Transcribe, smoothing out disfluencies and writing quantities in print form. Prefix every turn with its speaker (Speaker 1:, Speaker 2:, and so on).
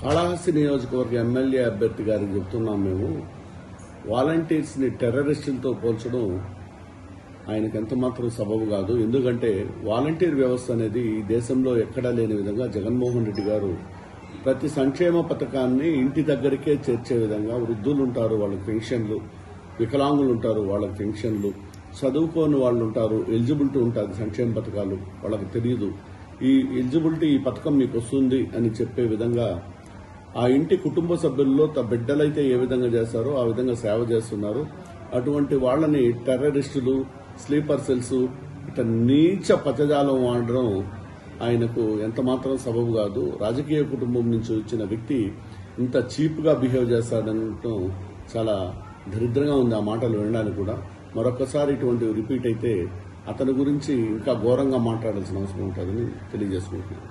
Speaker 1: కాళహస్తి నియోజకవర్గ ఎమ్మెల్యే అభ్యర్థి గారికి చెప్తున్నాం మేము, వాలంటీర్స్ ని టెర్రరిస్టులతో పోల్చడం ఆయనకు ఎంతమాత్రం సబబు కాదు. ఎందుకంటే వాలంటీర్ వ్యవస్థ అనేది ఈ దేశంలో ఎక్కడా లేని విధంగా జగన్మోహన్ రెడ్డి గారు ప్రతి సంక్షేమ పథకాన్ని ఇంటి దగ్గరికే చేర్చే విధంగా, వృద్ధులు ఉంటారు వాళ్ళకి పెన్షన్లు, వికలాంగులు ఉంటారు వాళ్ళకి పెన్షన్లు, చదువుకోని వాళ్ళు ఉంటారు, ఎలిజిబిలిటీ ఉంటుంది సంక్షేమ పథకాలు వాళ్ళకి తెలియదు, ఈ ఎలిజిబిలిటీ ఈ పథకం మీకు వస్తుంది అని చెప్పే విధంగా ఆ ఇంటి కుటుంబ సభ్యుల్లో బిడ్డలైతే ఏ విధంగా చేస్తారో ఆ విధంగా సేవ చేస్తున్నారు. అటువంటి వాళ్ళని టెర్రరిస్టులు, స్లీపర్ సెల్స్ ఇట్లా నీచ పదజాలం వాడడం ఆయనకు ఎంతమాత్రం సబబు కాదు. రాజకీయ కుటుంబం నుంచి వచ్చిన వ్యక్తి ఇంత చీప్ గా బిహేవ్ చేస్తాడనటం చాలా దరిద్రంగా ఉంది ఆ మాటలు వినడానికి కూడా. మరొకసారి ఇటువంటి రిపీట్ అయితే అతని గురించి ఇంకా ఘోరంగా మాట్లాడాల్సిన అవసరం ఉంటుందని తెలియజేసుకుంటున్నాను.